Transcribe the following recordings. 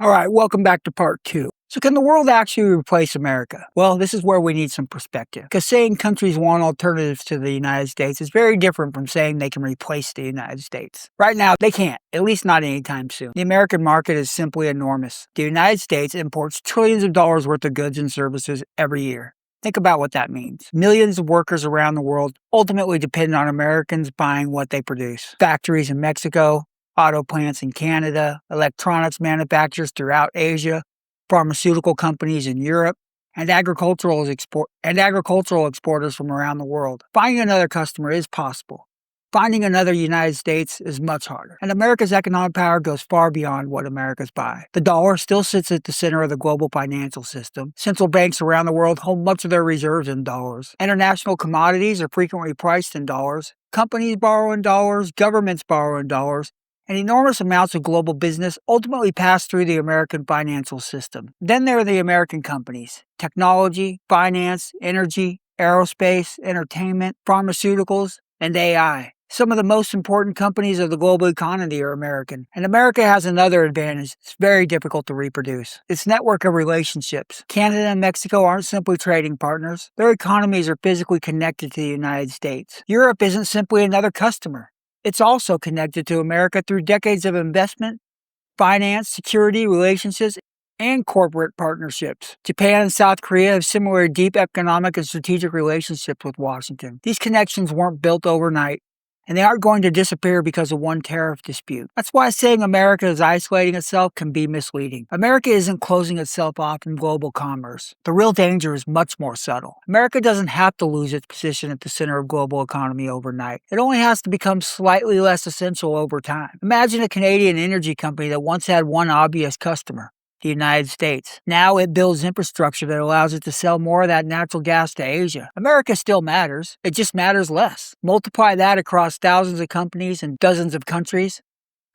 All right, welcome back to part two. So, can the world actually replace America? Well, this is where we need some perspective. Because saying countries want alternatives to the United States is very different from saying they can replace the United States. Right now, they can't, at least not anytime soon. The American market is simply enormous. The United States imports trillions of dollars worth of goods and services every year. Think about what that means. Millions of workers around the world ultimately depend on Americans buying what they produce. Factories in Mexico, auto plants in Canada, electronics manufacturers throughout Asia, pharmaceutical companies in Europe, and agricultural exporters from around the world. Finding another customer is possible. Finding another United States is much harder. And America's economic power goes far beyond what Americans buy. The dollar still sits at the center of the global financial system. Central banks around the world hold much of their reserves in dollars. International commodities are frequently priced in dollars. Companies borrow in dollars, governments borrow in dollars, and enormous amounts of global business ultimately pass through the American financial system. Then there are the American companies: technology, finance, energy, aerospace, entertainment, pharmaceuticals, and AI. Some of the most important companies of the global economy are American. And America has another advantage: it's very difficult to reproduce. Its network of relationships. Canada and Mexico aren't simply trading partners. Their economies are physically connected to the United States. Europe isn't simply another customer. It's also connected to America through decades of investment, finance, security, relationships, and corporate partnerships. Japan and South Korea have similar deep economic and strategic relationships with Washington. These connections weren't built overnight, and they aren't going to disappear because of one tariff dispute. That's why saying America is isolating itself can be misleading. America isn't closing itself off from global commerce. The real danger is much more subtle. America doesn't have to lose its position at the center of global economy overnight. It only has to become slightly less essential over time. Imagine a Canadian energy company that once had one obvious customer: the United States. Now it builds infrastructure that allows it to sell more of that natural gas to Asia. America still matters. It just matters less. Multiply that across thousands of companies and dozens of countries.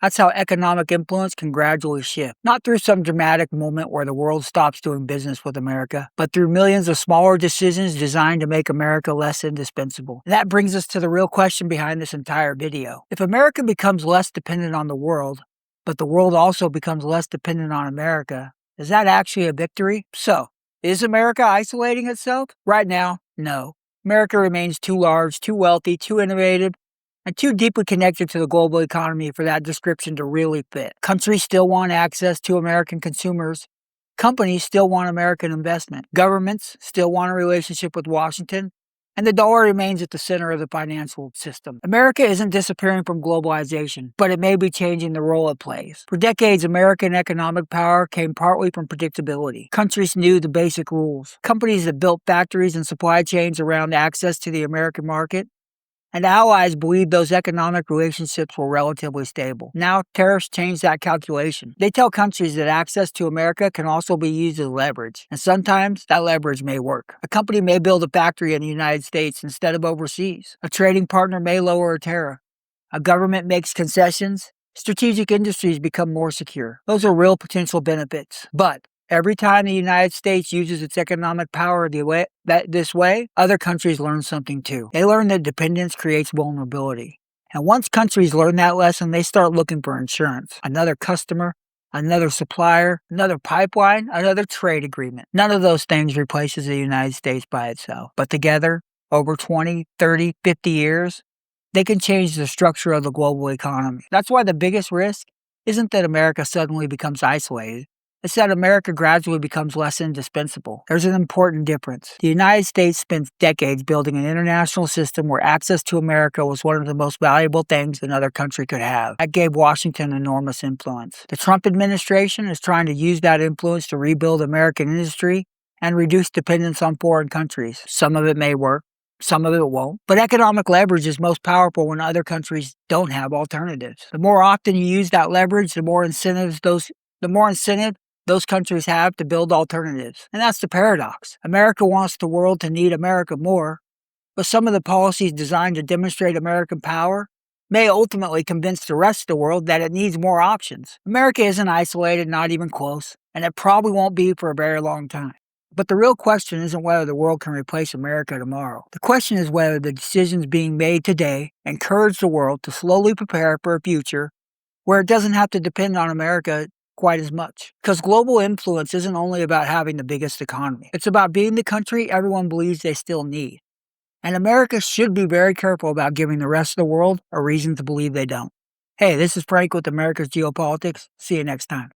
That's how economic influence can gradually shift. Not through some dramatic moment where the world stops doing business with America, but through millions of smaller decisions designed to make America less indispensable. And that brings us to the real question behind this entire video. If America becomes less dependent on the world, but the world also becomes less dependent on America, is that actually a victory? So, is America isolating itself? Right now, no. America remains too large, too wealthy, too innovative, and too deeply connected to the global economy for that description to really fit. Countries still want access to American consumers. Companies still want American investment. Governments still want a relationship with Washington. And the dollar remains at the center of the financial system. America isn't disappearing from globalization, but it may be changing the role it plays. For decades, American economic power came partly from predictability. Countries knew the basic rules. Companies that built factories and supply chains around access to the American market, and allies believed those economic relationships were relatively stable. Now, tariffs change that calculation. They tell countries that access to America can also be used as leverage, and sometimes that leverage may work. A company may build a factory in the United States instead of overseas. A trading partner may lower a tariff. A government makes concessions. Strategic industries become more secure. Those are real potential benefits. But every time the United States uses its economic power this way, other countries learn something too. They learn that dependence creates vulnerability. And once countries learn that lesson, they start looking for insurance: another customer, another supplier, another pipeline, another trade agreement. None of those things replaces the United States by itself. But together, over 20, 30, 50 years, they can change the structure of the global economy. That's why the biggest risk isn't that America suddenly becomes isolated. It's that America gradually becomes less indispensable. There's an important difference. The United States spent decades building an international system where access to America was one of the most valuable things another country could have. That gave Washington enormous influence. The Trump administration is trying to use that influence to rebuild American industry and reduce dependence on foreign countries. Some of it may work. Some of it won't. But economic leverage is most powerful when other countries don't have alternatives. The more often you use that leverage, the more incentive those countries have to build alternatives. And that's the paradox. America wants the world to need America more, but some of the policies designed to demonstrate American power may ultimately convince the rest of the world that it needs more options. America isn't isolated, not even close, and it probably won't be for a very long time. But the real question isn't whether the world can replace America tomorrow. The question is whether the decisions being made today encourage the world to slowly prepare for a future where it doesn't have to depend on America quite as much. Because global influence isn't only about having the biggest economy, it's about being the country everyone believes they still need. And America should be very careful about giving the rest of the world a reason to believe they don't. Hey, this is Frank with America's Geopolitics. See you next time.